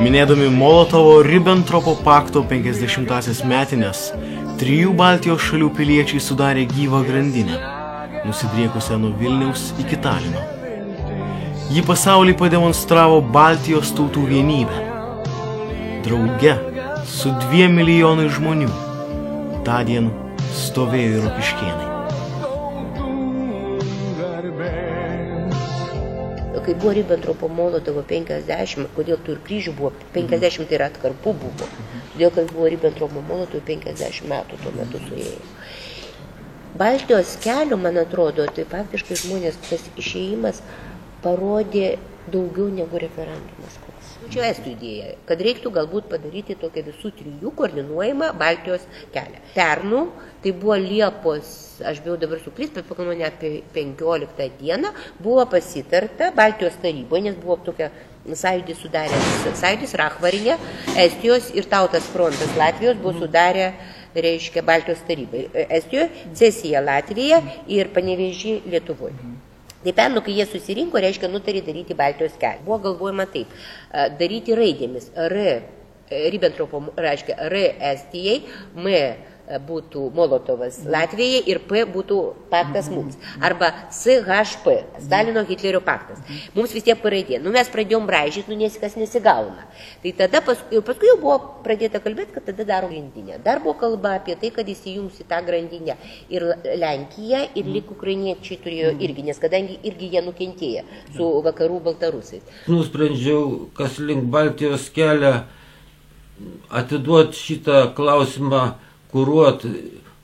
Minėdami Molotovo-Ribbentropo pakto 50-asias metinės, 3 Baltijos šalių piliečiai sudarė gyvą grandinę, nusidriekusią nuo Vilniaus iki Talino. Ji pasaulį pademonstravo Baltijos tautų vienybę. Drauge su 2 milijonai žmonių tądien stovėjo ir Rokiškėnai. Kai buvo Ribbentropo Molotovo 50, kodėl tų ir kryžių buvo, 50 tai yra atkarpų buvo, todėl kad buvo Ribbentropo Molotovo 50 metų tuo metu suėjo. Baltijos kelio, man atrodo, tai faktiškai žmonės tas išėjimas parodė daugiau negu referendumas. Čia estų idėja, kad reiktų galbūt padaryti tokią visų 3 koordinuojamą Baltijos kelią. Pernų, tai buvo Liepos, aš bijau dabar suklysti, bet pakalbu ne apie 15 dieną, buvo pasitarta Baltijos taryboje, nes buvo tokia sąjūdį sudaręs, sąjūdis Rachvarinė, Estijos ir Tautas frontas Latvijos buvo sudarę, reiškia, Baltijos tarybai. Estijoje, sesija Latvija ir Panevėžį Lietuvoje. Tai pernų, kai jie susirinko, reiškia, nutarė daryti Baltijos kelią. Buvo galvojama taip, daryti raidėmis Ribbentropo, reiškia, R Estijai, M būtų Molotovas Latvijai ir P būtų paktas mums. Arba SHP, Stalino Hitlerio paktas. Mums vis tiek paraidė. Mes pradėjom braižyti, kas nesigauna. Tai tada paskui jau buvo pradėta kalbėti, kad tada darom grandinę. Dar buvo kalba apie tai, kad įsijungs į tą grandinę ir Lenkija, ir lyg ukrainiečiai turėjo irgi, nes kadangi irgi jie nukentėjo su vakarų baltarusais. Nusprendžiau, kas link Baltijos kelią atiduoti šitą klausimą kuruot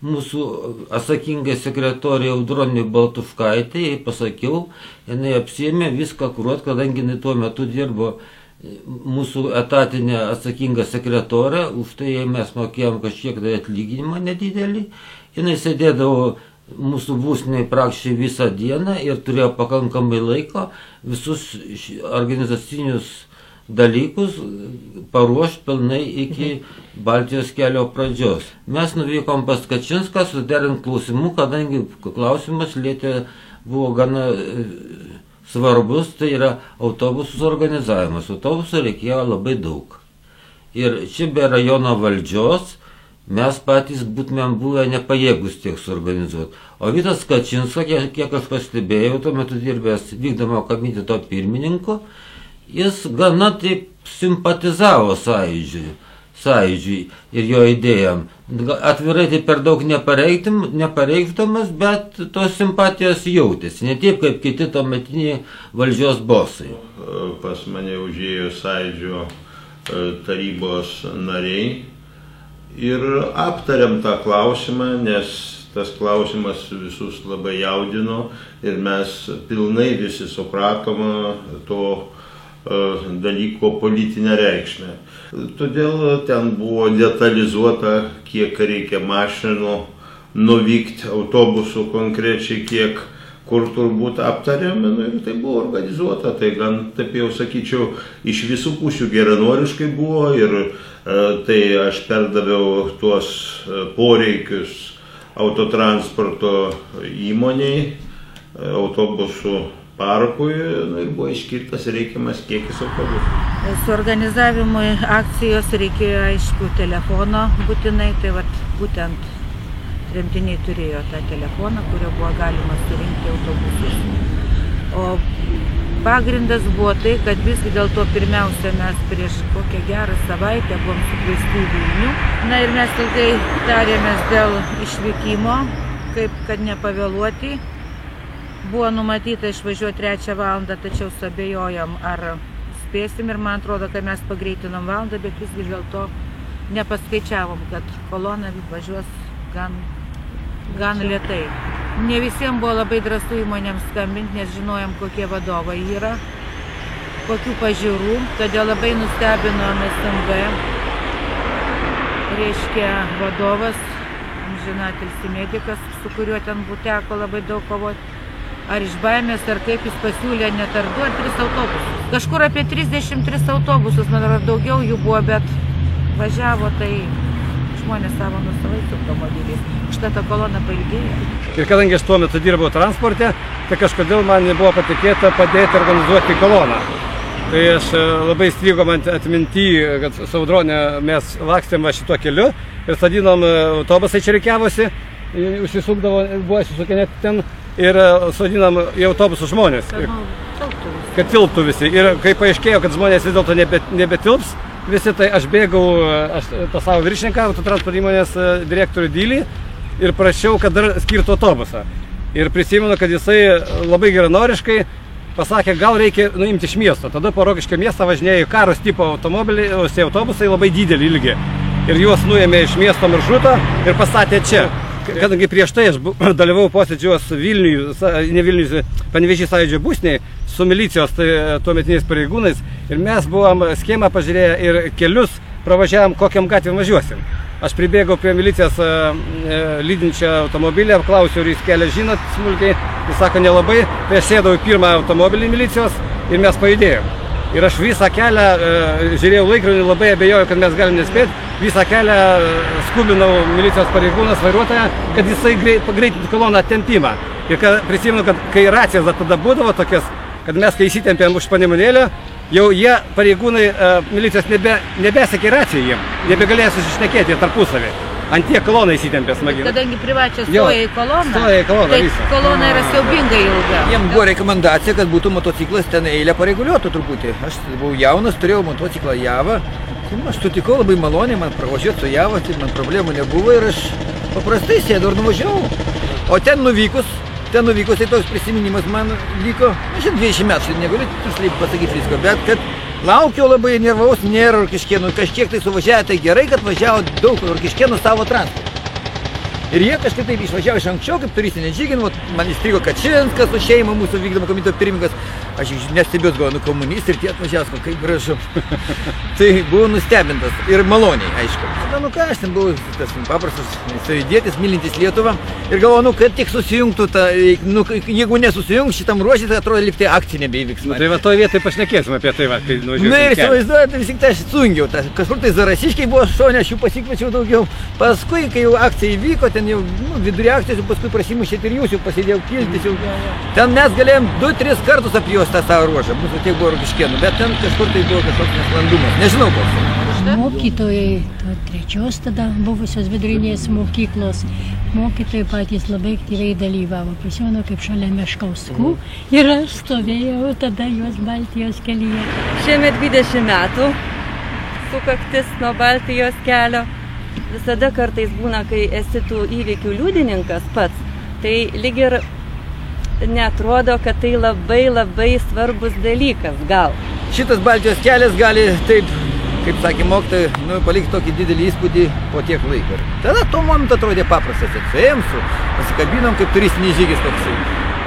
mūsų atsakingai sekretorė Audronė Baltuškaitė, jai pasakiau, jinai apsiėmė viską kuruot, kadangi jinai tuo metu dirbo mūsų etatinę atsakingą sekretorę, už tai mes mokėjom kažkiek tai atlyginimą nedidelį, jinai sėdėdavo mūsų būstinėje praktiškai visą dieną ir turėjo pakankamai laiko visus organizacinius dalykus paruošti pilnai iki Baltijos kelio pradžios. Mes nuvykom pas Kačinską suderint klausimų, kadangi klausimas lietė buvo gana svarbus, tai yra autobusų organizavimas. Autobusų reikėjo labai daug. Ir čia be rajono valdžios mes patys būtumėm buvę nepajėgus tiek suorganizuoti. O Vytas Kačinskas, kiek aš pastebėjau, tuo metu dirbęs vykdomo komiteto pirmininku, jis gana taip simpatizavo sąjūdžiui ir jo idėjom. Atvirai tai per daug nepareikšdamas, bet tos simpatijos jautėsi, ne taip kaip kiti tuometiniai valdžios bosai. Pas mane užėjo sąjūdžio tarybos nariai ir aptariam tą klausimą, nes tas klausimas visus labai jaudino ir mes pilnai visi supratome to dalyko politinę reikšmę. Todėl ten buvo detalizuota, kiek reikia mašinų nuvykti, autobusų konkrečiai, kiek kur turbūt aptariami, ir tai buvo organizuota. Tai gan, taip jau sakyčiau, iš visų pusių geranoriškai buvo ir tai aš perdaviau tuos poreikius autotransporto įmoniai, autobusų parkui ir buvo išskirtas reikiamas kiekis autobusų. Suorganizavimui akcijos reikėjo, aišku, telefono būtinai, tai būtent tremtiniai turėjo tą telefoną, kurio buvo galima surinkti autobusus. O pagrindas buvo tai, kad visgi dėl to pirmiausia mes prieš kokią gerą savaitę buvom sukviesti į Vilnių. Na ir mes ilgai tarėmės dėl išvykimo, kaip kad nepavėluoti. Buvo numatyta išvažiuoti 3 valandą, tačiau suabejojom, ar spėsim ir man atrodo, kad mes pagreitinom valandą, bet visgi dėl to nepaskaičiavom, kad kolona važiuos gan lėtai. Ne visiems buvo labai drąsu įmonėms skambinti, nes žinojom, kokie vadovai yra, kokių pažiūrų, todėl labai nustebinom SMV, reiškia vadovas, amžinatilsį medikas, su kuriuo ten teko labai daug kovoti. Ar iš baimės, ar kaip jis pasiūlė net ar 2 ar 3 autobusus. Kažkur apie 33 autobusus, man atrodo, daugiau jų buvo, bet važiavo tai žmonės savo nuosavais automobiliais. Užtat ta kolona pailgėjo. Ir kadangi aš tuo metu dirbau transporte, tai kažkodėl man buvo patikėta padėti organizuoti koloną. Tai aš labai strigo man atminty, kad su Audronė mes lakstėm va šituo keliu ir sadinom autobusai čia reikiavosi, užsisukdavo, buvo susukė net ten ir sadinom į autobusų žmonės, kad tilptų visi. Ir kai paaiškėjo, kad žmonės vis dėlto nebetilps visi, tai aš bėgau tą savo viršininką, autotransporto įmonės direktorių Dylį ir prašiau, kad dar skirtų autobusą. Ir prisimenu, kad jisai labai geranoriškai pasakė, gal reikia nuimti iš miesto. Tada po Rokiškio miestą važinėjo karos tipo automobiliai, autobusai labai didelį ilgį. Ir juos nuėmė iš miesto maršruto ir pastatė čia. Kadangi prieš tai aš dalyvau posėdžiuos Panevėžys Sąjūdžio būsniai su milicijos tuometiniais pareigūnais ir mes buvom schemą pažiūrėję ir kelius pravažiavom, kokiam gatvėm važiuosim. Aš pribėgau prie milicijos lydinčią automobilį, apklausiau, ar jūs kelią žinot smulkiai, jis sako nelabai, tai aš sėdau į pirmą automobilį milicijos ir mes pajudėjom. Ir aš visą kelią žiūrėjau laikrodį, labai abejojau, kad mes galim nespėti, visą kelią skubinau milicijos pareigūnas vairuotoją, kad jisai pagreitintų koloną tempimą. Ir prisimenu, kad kai racijas tada būdavo tokias, kad mes kai įsitempėm už Panemunėlio, jau jie pareigūnai milicijos nebesekė raciją jiem, nebegalėjo susišnekėti tarpusavį. Ant tiek kolona įsitempė smagiai. Kadangi privačia stoja į koloną, tai kolona yra siaubingai ilga. Jiem buvo rekomendacija, kad būtų motociklas ten eilę pareguliuotų truputį. Aš buvau jaunas, turėjau motociklą Javą. Aš sutikau labai maloniai, man pravažiuoti su Java, tai man problemų nebuvo ir aš paprastai sėdau ir nuvažiavau. O ten nuvykus, tai toks prisiminimas man liko, aš 20 metų, negaliu tiksliai pasakyti visko, bet kad laukiau labai, nervaus, nėra Rokiškėnų, kažkiek tai suvažiavo, tai gerai, kad važiavo daug Rokiškėnų savo transportą. Ir jie kažkaip taip išvažiavo iš anksčiau, kaip turistinė žygin, man įstrigo Kačinskas su šeima, mūsų vykdomo komiteto pirmininkas, aš nestebėjau, galvoju, komunistai ir tie atvažiavo, kaip gražu. Tai buvau nustebintas ir maloniai, aišku. Tada, ką aš ten buvau tas paprastas sąjūdietis, mylintis Lietuvą ir galvoju, kad tik susijungtų, jeigu nesusijungs šitam ruošį, tai atrodo, lyg tai akcija nebeįvyks. Tai va toje vietoje pašnekėsim apie tai, kai nuvažiuosim. Na ir įsivaizduoju, tai vis tik tai aš sujungiau, kažkur tai Zarasiškiai buvo šone, aš jų pasikviečiau daugiau. Paskui, kai jau akcija įvyko, ten jau vidurį akcijos, paskui prasimušėt ir jūs jau pasėdėjau kiltis jau. Ten mes galėjom 2-3 kartus apjuos tą savo ruožą, mūsų tiek buvo Rokiškėnų, bet ten kažkur tai buvo kažkoks nesklandumas, nežinau koks. Mokytojai, trečios tada buvusios vidurinės mokyklos, mokytojai patys labai aktyviai dalyvavo. Prisimenu, kaip šalia Meškauskų ir aš stovėjau tada juos Baltijos kelyje. Šiemet 20 metų sukaktis nuo Baltijos kelio. Visada kartais būna, kai esi tų įvykių liudininkas pats, tai lyg ir neatrodo, kad tai labai svarbus dalykas gal. Šitas Baltijos kelias gali taip, kaip sakė mokytojai, palikti tokį didelį įspūdį po tiek laiko. Tada tuo momentu atrodė paprastas, atsėjom, pasikabinom kaip turistinis žygis toksai.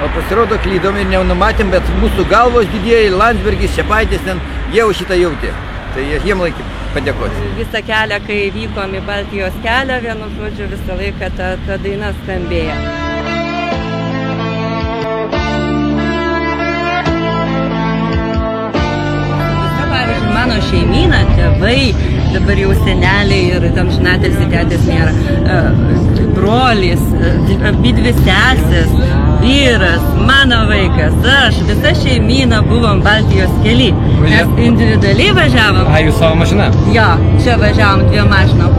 O pasirodo klydom ir nenumatėm, bet mūsų galvos didieji, Landsbergis, Čepaitis, ten jau šitą jautė. Tai jiem laikė padėkoti. Visą kelią, kai vykom į Baltijos kelią, vienu žodžiu visą laiką ta daina skambėjo. Pavyzdžiui, mano šeimyna, tėvai, dabar jau seneliai ir amžinatilsį tetės nėra, brolis, abidvi sesės, vyras, mano vaikas, aš, visa šeimyna buvom Baltijos kely. Mes individualiai važiavom. Jūs savo mašiną? Jo, čia važiavom 2 mašinom,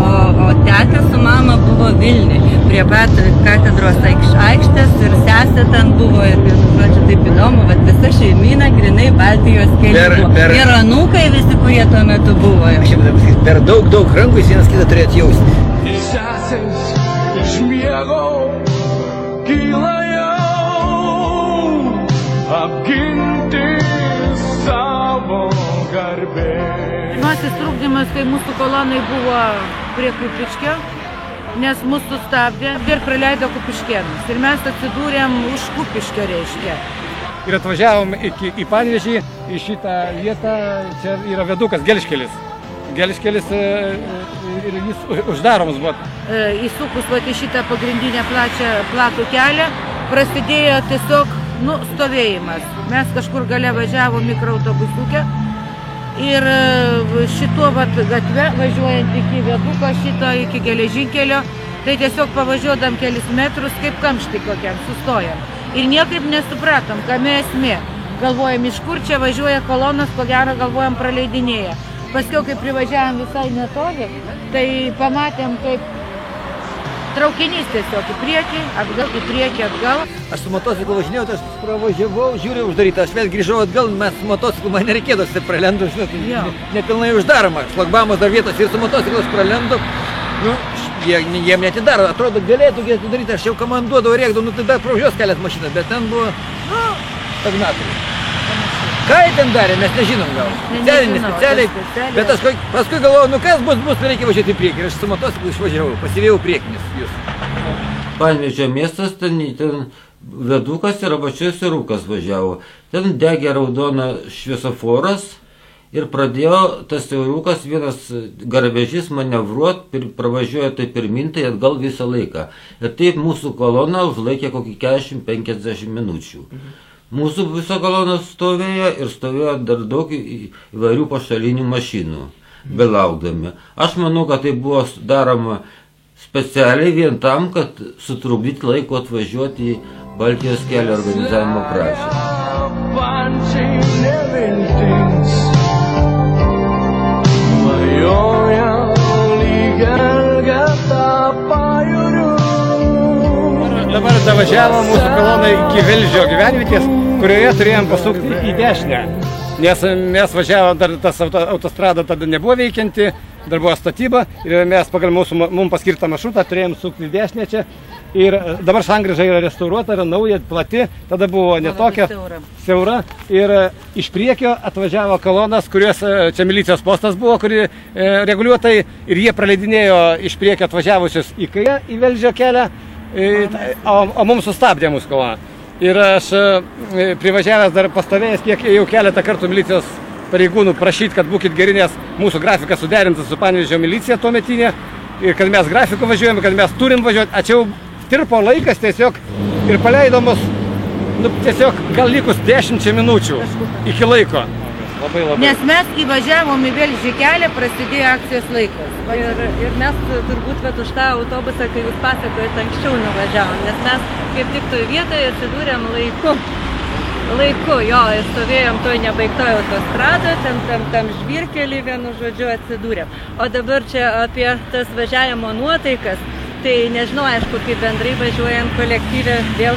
o tetė su mama buvo Vilniuj, prie pat katedros aikštės ir sesė ten buvo ir, žodžiu, taip įdomu, bet visa šeimyna grinai Baltijos kely. Ir anūkai visi, kurie tuo metu buvo. Per daug rankų jis vienas kitą turėt jausti. Sesės iš miego kyla jau apginti savo garbę. Pirmasis trukdymas, kai mūsų kolonai buvo prie Kupiškio, nes mūsų sustabdė ir praleido Kupiškėnus. Ir mes atsidūrėm už Kupiškio, reiškia. Ir atvažiavom į Panevėžį, į šitą vietą, čia yra viadukas Gelžkelis. Gelžkelis ir jis uždaromas buvo. Įsukus į šitą pagrindinę platų kelią, prasidėjo tiesiog stovėjimas. Mes kažkur gale važiavom mikroautobusiukę ir šituo gatve, važiuojant iki viaduko šito, iki geležinkelio, tai tiesiog pavažiuodam kelis metrus, kaip kamštį kokiam, sustojam. Ir niekaip nesupratom, kame esmė. galvojam, iš kur čia važiuoja kolonos, ko gero galvojam praleidinėja. Paskiau, kai privažiavam visai netoli, tai pamatėm, kaip traukinys tiesiog į priekį, atgal. Aš su motociklu važinėjau, tai aš pravažiavau, žiūriu uždarytą, aš vėl grįžau atgal, mes su motociklu man nereikėdavo, tai pralendu, nepilnai uždaroma, šlagbaumas dar vietos ir su motociklu aš pralendu, nu, jiem netidaro, atrodo, galėtų atidaryti, aš jau komanduodavau, rėkdavau, nu tai dar pravažiuos kelias mašiną, bet ten buvo, nu, stagnatoriai. Ką jie ten darė, mes nežinom gal. Specialiai, bet aš paskui galvojau, nu kas bus, reikia važiuoti į priekį. Ir aš su motociklu išvažiavau, pasivėjau priekinis jūs. Panevėžio miestas, ten vedukas ir apačioj sirukas važiavo. Ten degė raudona šviesoforas ir pradėjo tas sirukas, vienas garvežys manevruot, pravažiuoja tai pirmin, tai atgal visą laiką. Ir taip mūsų kolona užlaikė kokį 40-50 minučių. Mūsų visa kolona stovėjo ir stovėjo dar daug įvairių pašalinių mašinų, belaukdami. Aš manau, kad tai buvo daroma specialiai vien tam, kad sutrukdyti laiko atvažiuoti į Baltijos kelio organizavimo pradžią. Dabar davažiavo mūsų kolona iki Velžio gyvenvietės, kurioje turėjom pasukti į dešinę. Nes mes važiavom, dar tas autostrada tada nebuvo veikianti, dar buvo statyba ir mes pagal mums paskirtą maršrutą turėjom sukti į dešinę čia. Ir dabar sankryža yra restauruota, yra nauja, plati, tada buvo netokia siaura. Ir iš priekio atvažiavo kolonas, kurios čia milicijos postas buvo, kuri reguliuotai ir jie praleidinėjo iš priekio atvažiavusius į kairę, į Velžio kelią. O mums sustabdė mūsų kolona. Ir aš privažiavęs dar pastovėjęs, kiek jau keletą kartų milicijos pareigūnų prašyti, kad būkit geri, nes mūsų grafikas suderintas su Panevėžio milicija tuometinė ir kad mes grafiku važiuojame, kad mes turim važiuoti. Ačiū tirpo laikas tiesiog ir paleido mus tiesiog gal likus 10 minučių iki laiko. Labai. Nes mes įvažiavom į Velžį kelią, prasidėjo akcijos laikas. Ir mes turbūt už tą autobusą, kai jūs pasakojate, anksčiau nuvažiavom, nes mes kaip tik toj vietoje atsidūrėm laiku, jo, ir stovėjom toj nebaigtoj autostradoje, tam žvyrkelį vienu žodžiu atsidūrėm. O dabar čia apie tas važiavimo nuotaikas, tai nežinau, aišku, kaip bendrai važiuojant kolektyvė, vėl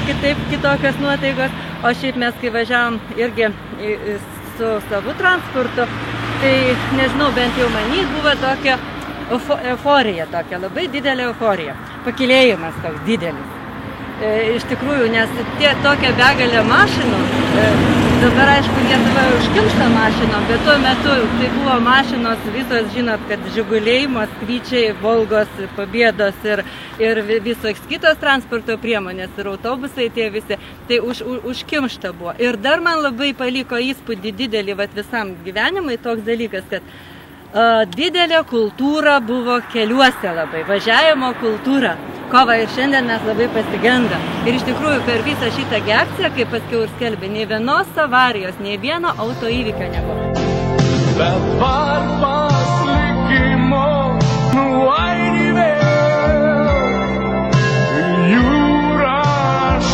kitokios nuotaikos, o šiaip mes kai važiavom irgi su savu transportu, tai nežinau, bent jau manys buvo tokia euforija, tokia labai didelė euforija, pakilėjimas toks didelis. Iš tikrųjų, nes tokia begalė mašinų, dabar aišku Lietuva užkimšta mašinom, bet tuo metu tai buvo mašinos visos, žinot, kad Žiguliai, Moskvyčiai, Volgos, Pobėdos ir visos kitos transporto priemonės ir autobusai tie visi, tai užkimšta buvo. Ir dar man labai paliko įspūdį didelį visam gyvenimui toks dalykas, kad didelė kultūra buvo keliuose labai, važiavimo kultūra. Kova ir šiandien mes labai pasigendam. Ir iš tikrųjų per visą šitą akciją, kaip paskiau ir skelbė, nei vienos avarijos, nei vieno auto įvykio nebuvo. Bet varpas likimo nuaini vėl, jūra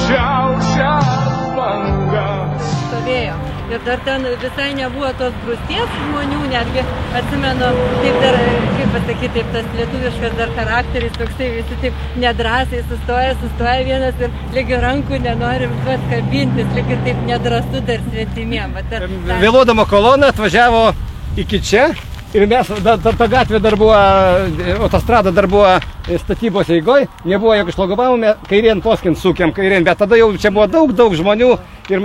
šiaušias bangas. Stovėjo. Ir dar ten visai nebuvo tos grūsties žmonių, netgi atsimenu, taip dar, kaip pasakyti, taip tas lietuviškas dar charakteris, toksai visi taip nedrąsiai sustoja vienas ir lygi rankų nenorim kabintis, lygi taip nedrąsu dar svetimiem. Vėluodama kolona atvažiavo iki čia ir mes, ta gatvė dar buvo, autostrada dar buvo statybos eigoj, nebuvo jokio šlagbaumų, kairien poskint sukėm, kairien, bet tada jau čia buvo daug žmonių ir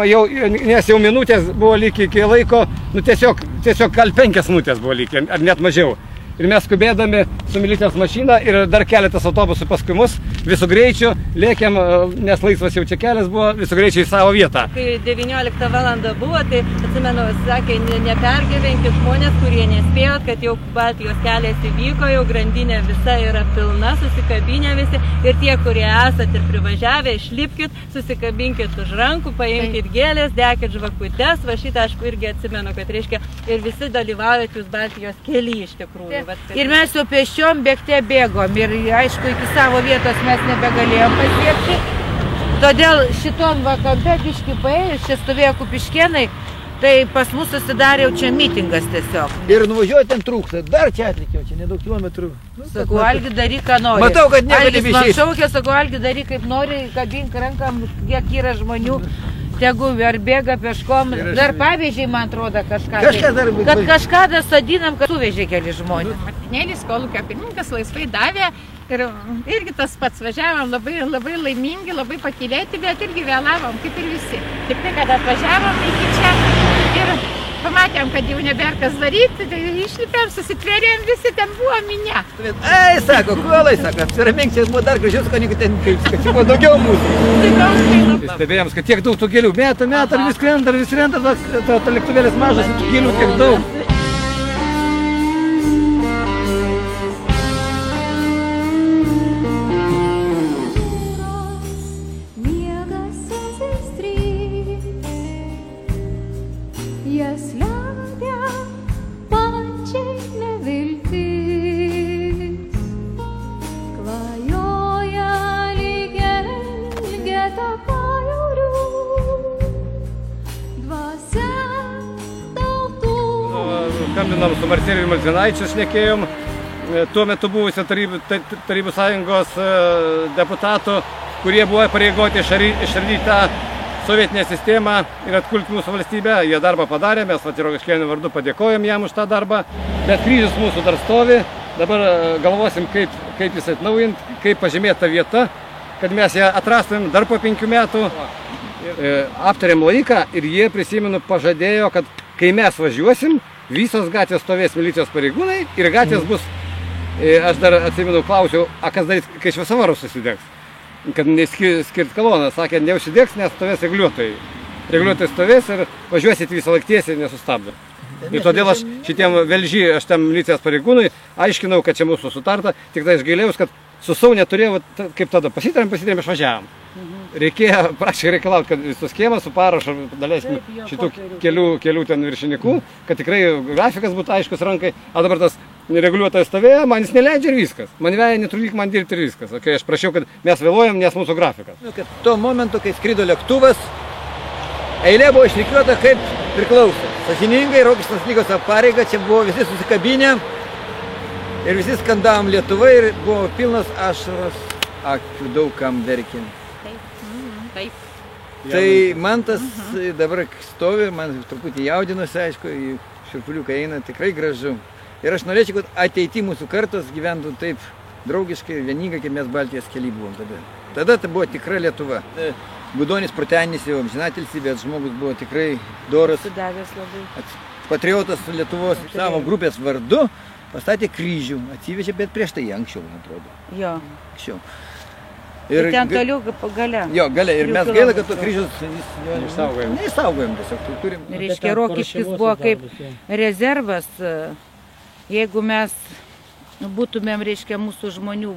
nes jau minutės buvo lyg iki laiko, tiesiog gal 5 minutės buvo lyg, ar net mažiau. Ir mes skubėdami su milicijos mašina ir dar keletas autobusų paskui mus, visų greičių, lėkėm, nes laisvas jau čia kelias buvo, visų greičių į savo vietą. Kai 19 valandą buvo, tai atsimenu, sakė, nepergyvenkit žmonės, kurie nespėjot, kad jau Baltijos kelias įvyko, jau grandinė visa yra pilna, susikabinę visi ir tie, kurie esat ir privažiavę, išlipkit, susikabinkit už rankų, paimkit gėlės, degkit žvakutes, va šitą aš irgi atsimenu, kad reiškia ir visi dalyvaujat jūs Baltijos kely iš tikrųjų. Ir mes jau pėsčiom bėgte bėgom ir aišku iki savo vietos mes nebegalėjom pasiekti, Todėl šiton va kampe biškį paėjus, čia stovėjo Kupiškėnai, tai pas mus susidarė jau čia mitingas tiesiog. Ir nuvažiuoti ten trūksta, dar čia atlikiau, čia nedaug kilometrų. Sakau, Algi, daryk, ką nori. Matau, kad nieko Algis man nebeišeis. šaukė, sakau, Algi, daryk kaip nori, kabink rankam, kiek yra žmonių. Tegu ar bėga peškom, dar pavyzdžiai, man atrodo, kažką. Kažkas dar bus. Kad kažką dar sodinam, kad suvežė keli žmonės. Martinėlis kolūkio pirmininkas laisvai davė ir irgi tas pats važiavom labai laimingi, labai pakylėti, bet irgi vėlavom, kaip ir visi. Tik tai, kad atvažiavom iki čia ir pamatėm, kad jau nebėra kas daryti, tai išlipėm, susitvėrėm, visi ten buvo minia. Ei, sako, kuolai, sako, apsiramink, čia buvo dar gražiau, kad ten, kad čia buvo daugiau mūsų. Stebėjom, kad tiek daug tų gėlių meta, ar vis krenta, tas lėktuvėlis mažas, tų gėlių tiek daug. Skambinam su Marcelijumi Malzinaičiu, šnekėjom, tuo metu buvusio Tarybų sąjungos deputatų, kurie buvo pareigoti išardyti tą sovietinę sistemą ir atkurti mūsų valstybę. Jie darbą padarė, mes Rokiškėnų vardu padėkojom jam už tą darbą, bet kryžius mūsų dar stovi. Dabar galvosim, kaip jis atnaujint, kaip pažymėta vieta, kad mes ją atrastumėm dar po 5 metų. Aptarėm laiką ir jie, prisimenu, pažadėjo, kad kai mes važiuosim, visos gatvės stovės milicijos pareigūnai ir gatvės bus, aš dar atsimenu, klausiau, kas darys, kai šviesoforas susidegs, kad neskirt koloną, sakė, neužsidegs, nes stovės reguliuotojai. Reguliuotojai stovės ir važiuosit visą laik tiesiai nesustabdę. Ir todėl aš šitiem Velžį, aš tam milicijos pareigūnui aiškinau, kad čia mūsų sutarta, tik tai aš gailėjus, kad su savo neturėjau, kaip tada pasitarėm, išvažiavom. Reikėjo praškai reikalauti, kad visus schemą su parašu daleiskim šitų kelių ten viršininkų, kad tikrai grafikas būtų aiškus rankai, o dabar tas reguliuotojas stovėjo, man jis neleidžia ir viskas. Man veja netrukdyk man dirbti ir viskas. Okay, aš prašiau, kad mes vėluojam, nes mūsų grafikas. Tuo momentu, kai skrido lėktuvas, eilė buvo išrikiuota kaip priklauso. Sąžiningai, Rokiškės lygos pareiga, čia buvo visi susikabinę ir visi skandavom Lietuvai ir buvo pilnas ašaros akių, daug kam verkint. Taip. Tai man tas dabar stovi, man truputį jaudinusi, aišku, širpuliukai eina, tikrai gražu. Ir aš norėčiau, kad ateity mūsų kartos gyventų taip draugiškai ir vieningai, kaip mes Baltijos kely buvom tada. Tada tai buvo tikra Lietuva. Gudonis Protenis jau amžinatilsį, bet žmogus buvo tikrai doras, patriotas Lietuvos savo grupės vardu, pastatė kryžių, atsivežė, bet prieš tai anksčiau, man atrodo. Jo. Anksčiau. Ir ten toliau gale. Jo, gale. Ir mes gaila, kad to kryžius neišsaugojom tiesiog. Turim. Reiškia, Rokiškis buvo kaip rezervas. Jeigu mes būtumėm, reiškia, mūsų žmonių,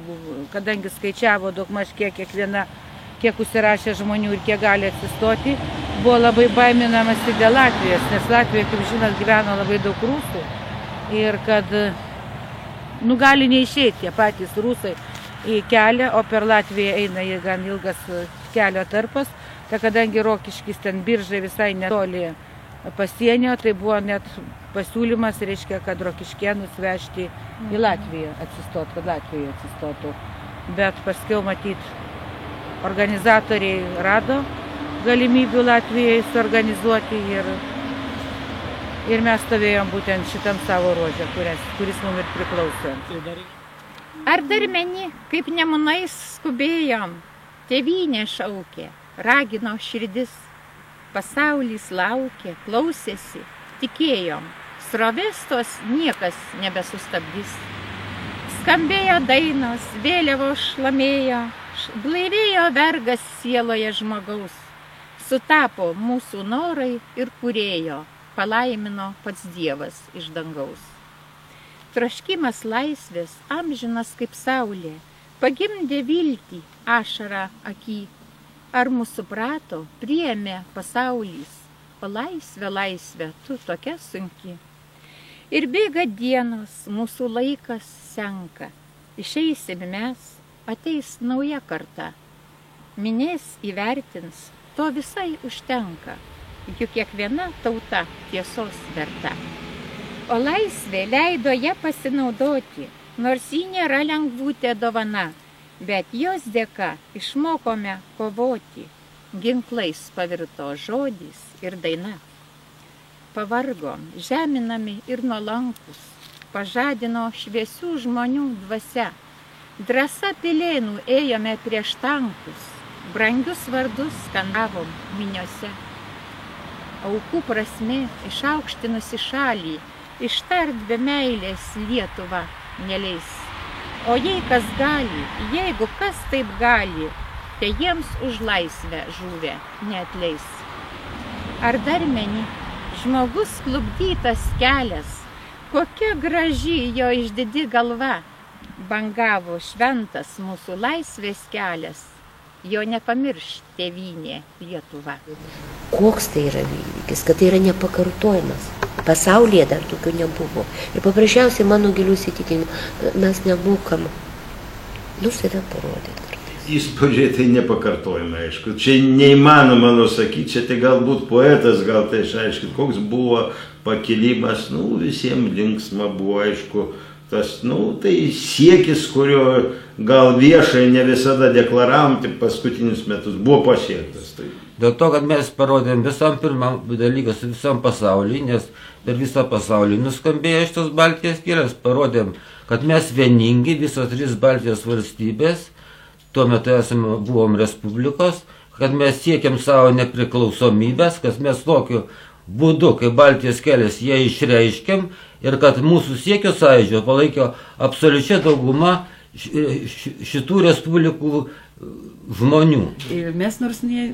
kadangi skaičiavo daugmaž kiek užsirašė žmonių ir kiek gali atsistoti, buvo labai baiminamasi dėl Latvijos, nes Latvijoje, kaip žinot, gyveno labai daug rusų. Ir kad, gali neišeiti tie patys rusai į kelią, o per Latviją eina gan ilgas kelio tarpas, tai kadangi Rokiškis ten Biržai visai netoli pasienio, tai buvo net pasiūlymas, reiškia, kad Rokiškėnus vežti į Latviją atsistot, kad Latvijoje atsistotų. Bet paskiau matyt, organizatoriai rado galimybių Latvijoje suorganizuoti ir mes stovėjom būtent šitam savo ruože, kuris mums ir priklausė. Ar dar meni, kaip nemunais skubėjom, tėvynė šaukė, ragino širdis, pasaulis laukė, klausėsi, tikėjom, srovės tos niekas nebesustabdys. Skambėjo dainos, vėliavos šlamėjo, blaivėjo vergas sieloje žmogaus, sutapo mūsų norai ir kūrėjo, palaimino pats Dievas iš dangaus. Troškimas laisvės, amžinas kaip saulė, pagimdė viltį, ašarą akį. Ar mūsų suprato, priėmė pasaulis, o laisvė, tu tokia sunki. Ir bėga dienos, mūsų laikas senka, išeisim mes, ateis nauja karta. minės įvertins, to visai užtenka, juk kiekviena tauta tiesos verta. O laisvė leido ją pasinaudoti, nors ji nėra lengvutė dovana, bet jos dėka išmokome kovoti, ginklais pavirto žodis ir daina. Pavargom, žeminami ir nuolankus, pažadino šviesių žmonių dvasia. Drąsa pilėnų ėjome prieš tankus, brangius vardus skandavom miniose. Aukų prasme išaukštinusi šalį, ištart be meilės Lietuvą neleis. O jei kas gali, jeigu kas taip gali, tai jiems už laisvę žuvę neatleis. Ar dar meni, žmogus klupdytas kelias, kokia graži jo išdidi galva, bangavo šventas mūsų laisvės kelias, jo nepamirš tėvynė Lietuva. Koks tai yra įvykis, kad tai yra nepakartojimas. Pasaulyje dar tokio nebuvo. Ir paprasčiausiai mano gilių įsitikinimų mes nemokam save parodyti kartais. Įspūdžiai tai nepakartojama, aišku. Čia neįmanoma nusakyti, čia tai galbūt poetas, gal tai aišku, koks buvo pakilimas, visiems linksma buvo, aišku, tas, tai siekis, kurio gal viešai ne visada deklaravom, tik paskutinius metus buvo pasiektas. Tai. Dėl to, kad mes parodėm visam pirmam dalykas visam pasauliui, nes per visą pasaulį nuskambėjo šitos Baltijos kelias, parodėm, kad mes vieningi, visos 3 Baltijos valstybės, tuo metu buvom respublikos, kad mes siekiam savo nepriklausomybės, kad mes tokiu būdu, kaip Baltijos kelias, jie išreiškiam ir kad mūsų siekio sąjūdžio palaikė absoliučia dauguma šitų respublikų žmonių. Ir mes nors ne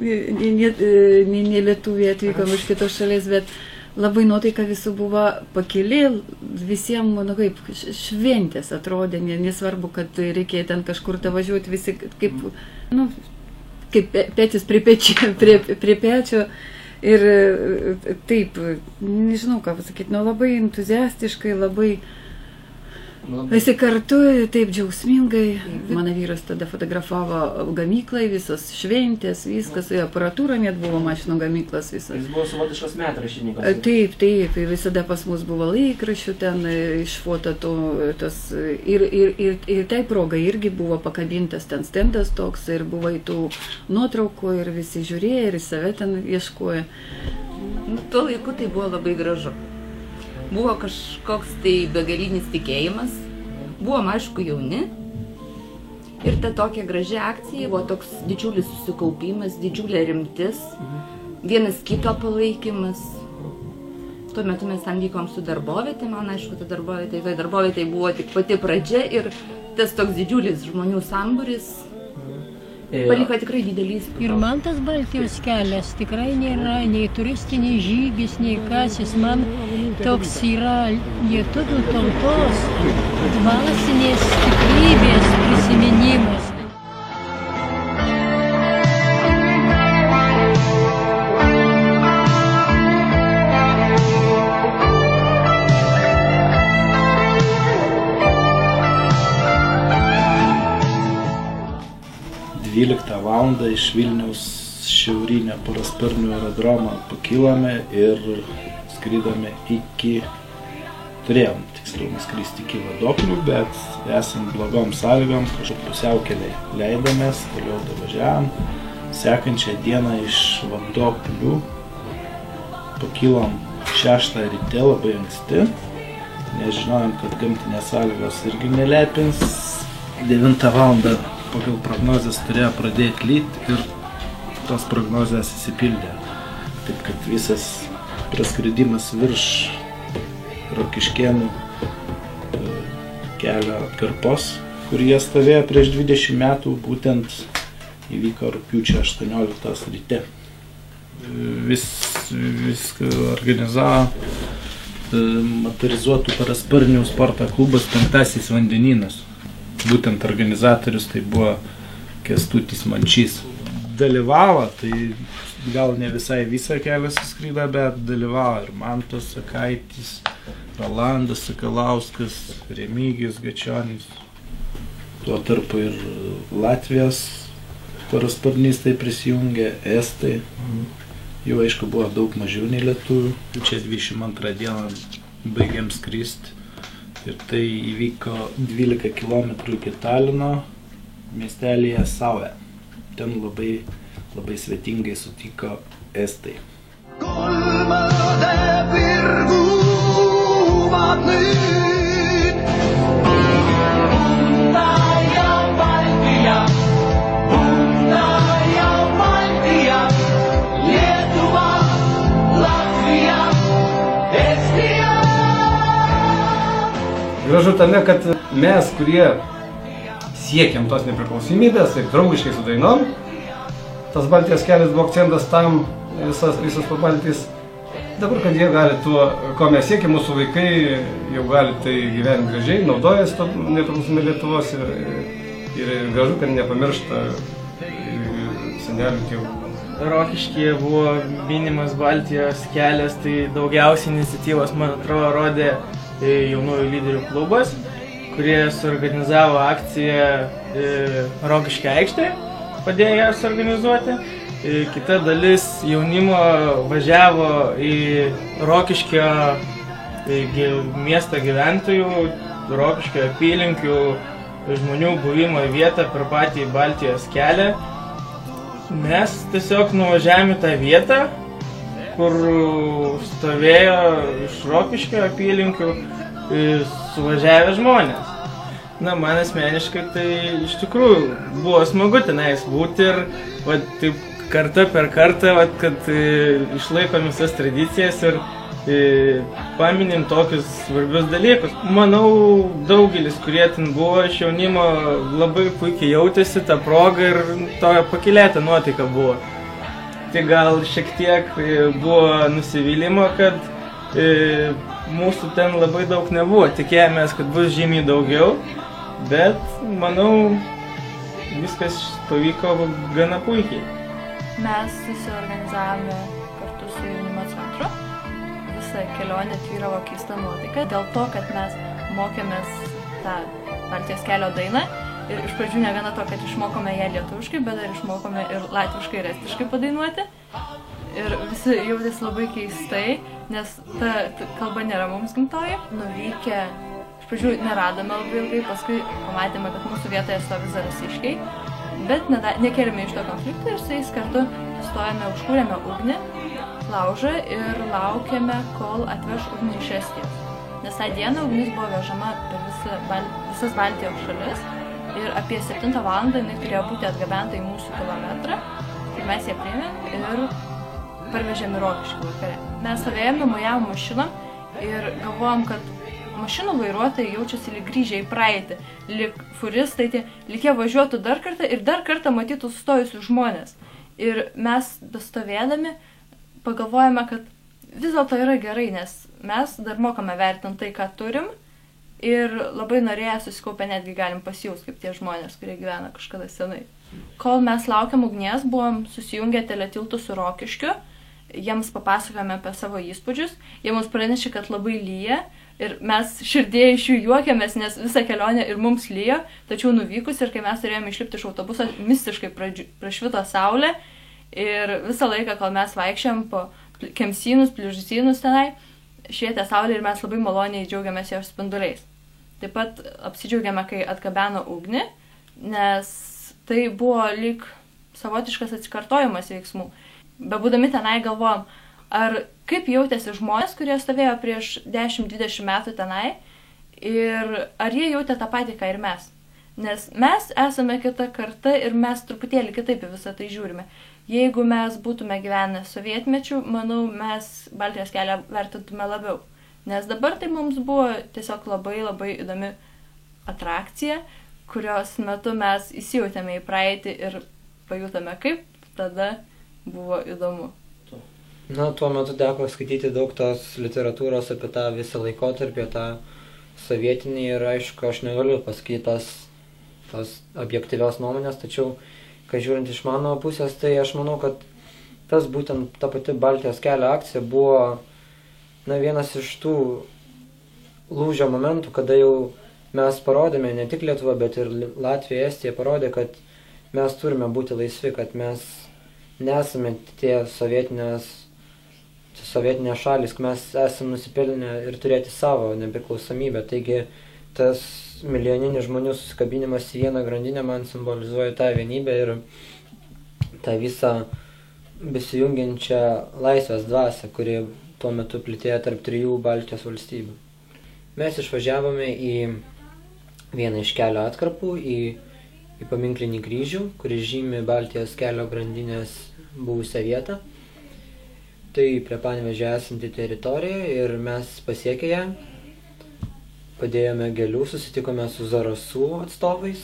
lietuviai atvykom iš kitos šalies, bet labai nuotaika visų buvo pakili, visiems, kaip šventės atrodė, nesvarbu, kad reikėjo ten kažkur važiuoti, visi kaip petis prie pečio. Ir taip, nežinau ką pasakyti, labai entuziastiškai, labai visi kartu, taip džiaugsmingai. Mano vyras tada fotografavo gamyklai, visos šventės, viskas, aparatūra net buvo mašinų gamyklas visas. Jis buvo savotiškas metraštininkas. Taip, visada pas mus buvo laikraščių ten iš foto tos. Ir tai progai irgi buvo pakabintas ten stendas toks ir buvo į tų nuotraukų ir visi žiūrėjo ir į save ten ieškojo. Tuo laiku tai buvo labai gražu. Buvo kažkoks tai begalinis tikėjimas, buvom aišku jauni ir ta tokia graži akcija buvo toks didžiulis susikaupimas, didžiulė rimtis, vienas kito palaikymas. Tuo metu mes ten vykom su darbovietė, man aišku, ta darbovietė buvo tik pati pradžia ir tas toks didžiulis žmonių sambūris paliko tikrai didelį įspūdį. Ir man tas Baltijos kelias tikrai nėra nei turistinis žygis, nei kas, jis man toks yra lietuvių tautos dvasinės stiprybės prisiminimas. Valandą iš Vilniaus šiaurinio parasparnių aerodromo pakilome ir skrydome turėjom tiksliau nuskristi iki Vadoklių, bet esant blogom sąlygom, kažkaip pusiaukelėj leidomės, toliau davažiavom. Sekančią dieną iš Vadoklių pakilom 6 ryte labai anksti, nes žinojom, kad gamtinės sąlygos irgi nelepins. 9 valandą pagal prognozes turėjo pradėti lyti ir tos prognozės įsipildė. Taip, kad visas praskridimas virš Rokiškėnų kelio atkarpos, kur jie stovėjo prieš 20 metų, būtent įvyko rugpjūčio 18 ryte. Viską organizavo motorizuotų parasparnių sporto klubas 5 Vandenynas. Būtent organizatorius tai buvo Kęstutis Mančys. Dalyvavo, tai gal ne visai visą kelią suskrydo, bet dalyvavo ir Mantas Sakaitis, Rolandas Sakalauskas, Remigijus Gačionis. Tuo tarpu ir Latvijos parasparnistai prisijungė, estai. Jų aišku buvo daug mažiau nei lietuvių. Čia 22 dieną baigėm skristi. Ir tai įvyko 12 km iki Talino miestelyje Sauve. Ten labai, labai svetingai sutiko estai. Kolmade virguvad nüüd. Punta ja Baltia, Punta ja Baltia, Lietuva, Latvija, Estija. Gražu tame, kad mes, kurie siekiam tos nepriklausomybės, taip draugiškai su dainom, tas Baltijos kelias buvo akcentas tam visas Pabaltijs. Dabar, kad jie gali tuo, ko mes siekiam, mūsų vaikai jau gali tai gyventi gražiai, naudojasi to nepriklausomybė Lietuvos ir gražu, kad nepamiršta senelių tėvų. Rokiškyje buvo minimas Baltijos kelias, tai daugiausiai iniciatyvos, man atrodo, rodė jaunųjų lyderių klubas, kurie suorganizavo akciją Rokiškio aikštėje, padėjo ją suorganizuoti. Kita dalis jaunimo važiavo į Rokiškio miesto gyventojų, Rokiškio apylinkių žmonių buvimo vietą per patį Baltijos kelią. Mes tiesiog nuvažiavome tą vietą, kur stovėjo iš Rokiškio apylinkių suvažiavę žmonės. Na, man asmeniškai tai iš tikrųjų buvo smagu tenais būti ir taip kartą per kartą, kad išlaikom visas tradicijas ir paminim tokius svarbius dalykus. Manau, daugelis, kurie ten buvo iš jaunimo, labai puikiai jautėsi tą progą ir tokia pakylėta nuotaika buvo. Tai gal šiek tiek buvo nusivylimo, kad mūsų ten labai daug nebuvo. Tikėjomės, kad bus žymiai daugiau, bet manau, viskas pavyko gana puikiai. Mes susiorganizavome kartu su jaunimo centru. Visą kelionę tvyravo keista nuotaika dėl to, kad mes mokėmės tą Baltijos kelio dainą. Ir iš pradžių negana to, kad išmokome ją lietuviškai, bet dar išmokome ir latviškai ir estiškai padainuoti. Ir visi jautėsi labai keistai, nes ta kalba nėra mums gimtoji. Nuvykę, iš pradžių neradome labai ilgai, paskui pamatėme, kad mūsų vietoje stovi zarasiškiai, bet nekėlėme iš to konflikto ir su jais kartu stojame, užkūrėme ugnį, laužą ir laukėme, kol atveš ugnį iš Estijos. Nes tą dieną ugnis buvo vežama per visas Baltijos šalis. Ir apie 7 valandą jinai turėjo būti atgabenta į mūsų kilometrą. Ir mes ją priėmėm ir parvežėm į Rokiškį vakare. Mes stovėjome, mojavom mašinom ir galvojom, kad mašinų vairuotojai jaučiasi lyg grįžę į praeitį, lyg furistai, lyg jie važiuotų dar kartą ir dar kartą matytų sustojusius žmonės. Ir mes bestovėdami pagalvojame, kad vis dėlto yra gerai, nes mes dar mokame vertinti tai, ką turim. Ir labai norėję susikaupę netgi galim pasijaust kaip tie žmonės, kurie gyvena kažkada senai. Kol mes laukiam ugnies, buvom susijungę teletiltų su Rokiškiu, jiems papasakojame apie savo įspūdžius, jie mums pranešė, kad labai lyja ir mes širdėje iš jų juokėmės, nes visą kelionę ir mums lyjo, tačiau nuvykus ir kai mes turėjome išlipti iš autobuso, mistiškai prašvito saulė ir visą laiką, kol mes vaikščiam po kemsynus, pliužsynus tenai, švietė saulė ir mes labai maloniai džiaugiamės jos spinduliais. Taip pat apsidžiaugiame, kai atgabeno ugnį, nes tai buvo lyg savotiškas atsikartojimas veiksmų. Bebūdami tenai galvojom, ar kaip jautėsi žmonės, kurie stovėjo prieš 10-20 metų tenai ir ar jie jautė tą patį, ką ir mes. Nes mes esame kita karta ir mes truputėlį kitaip į visą tai žiūrime. Jeigu mes būtume gyvenę sovietmečių, manau, mes Baltijos kelią vertintume labiau. Nes dabar tai mums buvo tiesiog labai labai įdomi atrakcija, kurios metu mes įsijautėme į praeitį ir pajutome, kaip tada buvo įdomu. Na, tuo metu teko skaityti daug tos literatūros apie tą visą laikotarpį, tą sovietinį ir aišku, aš negaliu pasakyti tos objektyvios nuomonės, tačiau, kai žiūrint iš mano pusės, tai aš manau, kad tas būtent ta pati Baltijos kelio akcija buvo vienas iš tų lūžio momentų, kada jau mes parodėme, ne tik Lietuva, bet ir Latvija, Estija parodė, kad mes turime būti laisvi, kad mes nesame tie sovietinės šalis, mes esame nusipelnę ir turėti savo nepriklausomybę. Taigi tas milijoninis žmonių susikabinimas į vieną grandinę man simbolizuoja tą vienybę ir tą visą besijungiančią laisvės dvasią, kuri tuo metu plitėjo tarp 3 Baltijos valstybių. Mes išvažiavome į vieną iš kelio atkarpų, į paminklinį kryžių, kuris žymi Baltijos kelio grandinės buvusią vietą. Tai prie Panevėžio esanti teritorija ir mes pasiekę ją, padėjome gėlių, susitikome su Zarasų atstovais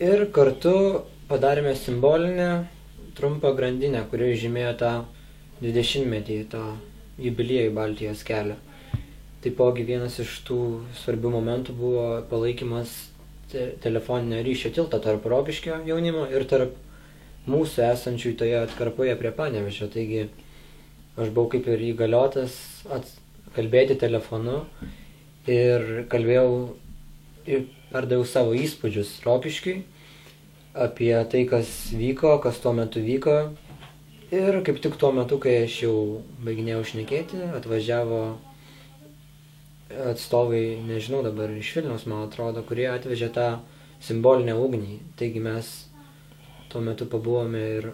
ir kartu padarėme simbolinę trumpą grandinę, kuri žymėjo tą 20-metį, tą jubiliejų Baltijos kelio. Taipogi vienas iš tų svarbių momentų buvo palaikymas telefoninio ryšio tilto tarp Rokiškio jaunimo ir tarp mūsų esančių toje atkarpoje prie Panevėžio. Taigi aš buvau kaip ir įgaliotas kalbėti telefonu ir kalbėjau ir perdaviau savo įspūdžius Rokiškiui apie tai, kas vyko, kas tuo metu vyko. Ir kaip tik tuo metu, kai aš jau baiginėjau šnekėti, atvažiavo atstovai, nežinau dabar, iš Vilniaus, man atrodo, kurie atvežė tą simbolinę ugnį. Taigi mes tuo metu pabuvome ir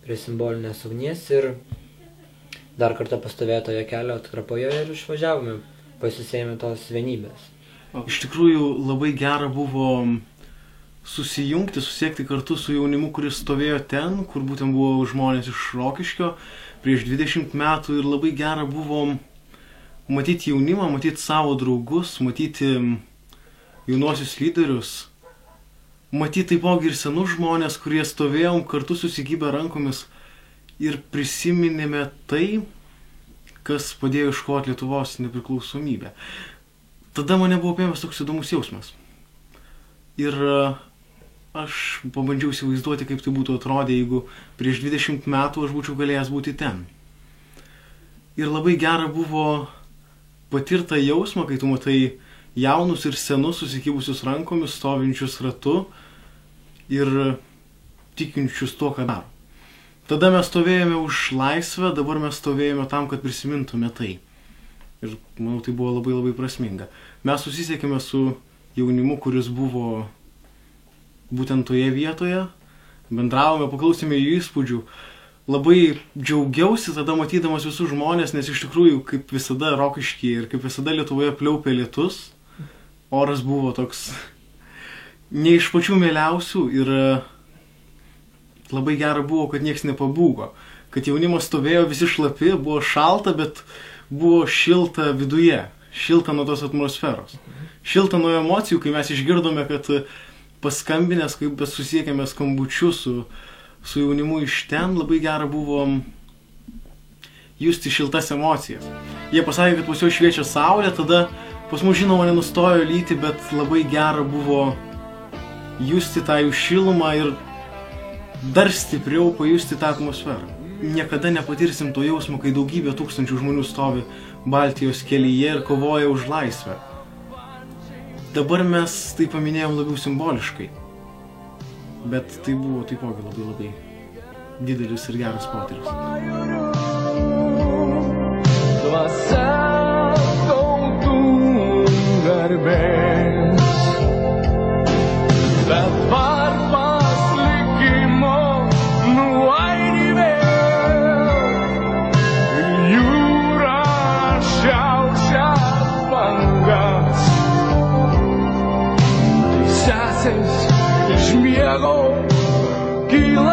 prie simbolinės ugnies ir dar kartą pastovėtoje kelio atkarpoje ir išvažiavome, pasisėjome tos vienybės. Iš tikrųjų labai gera buvo susijungti, susiekti kartu su jaunimu, kuris stovėjo ten, kur būtent buvo žmonės iš Rokiškio prieš 20 metų ir labai gera buvo matyti jaunimą, matyti savo draugus, matyti jaunuosius lyderius, matyti taipogi ir senus žmonės, kurie stovėjom kartu susikibę rankomis ir prisiminėme tai, kas padėjo iškovoti Lietuvos nepriklausomybę. Tada mane buvo apėmęs toks įdomus jausmas. Ir aš pabandžiau įsivaizduoti, kaip tai būtų atrodę, jeigu prieš 20 metų aš būčiau galėjęs būti ten. Ir labai gera buvo patirtą jausmą, kai tu matai jaunus ir senus susikibusius rankomis, stovinčius ratu ir tikinčius tuo, ką daro. Tada mes stovėjome už laisvę, dabar mes stovėjome tam, kad prisimintume tai. Ir manau, tai buvo labai labai prasminga. Mes susisiekėme su jaunimu, kuris buvo būtent toje vietoje, bendravome, paklausėme jų įspūdžių. Labai džiaugiausi tada matydamas visus žmonės, nes iš tikrųjų, kaip visada Rokiškyje ir kaip visada Lietuvoje pliaupė lietus, oras buvo toks ne iš pačių mieliausių ir labai gera buvo, kad nieks nepabūgo, kad jaunimas stovėjo visi šlapi, buvo šalta, bet buvo šilta viduje, šilta nuo tos atmosferos, šilta nuo emocijų, kai mes išgirdome, kad paskambinės, kai susiekėme skambučiu su jaunimu iš ten, labai gera buvo justi šiltas emocijas. Jie pasakė, kad pas juos šviečia saulė, tada pas mus žinoma nenustojo lyti, bet labai gera buvo justi tą jų šilumą ir dar stipriau pajusti tą atmosferą. Niekada nepatirsim to jausmo, kai daugybė tūkstančių žmonių stovi Baltijos kelyje ir kovoja už laisvę. Dabar mes tai paminėjom labiau simboliškai, bet tai buvo taipogi labai labai didelis ir geras potyris. Dvasia tautų garbės, dabar pas likimo nuaidi vėl jūra šiaušias bangas. Sesės iš miego kyla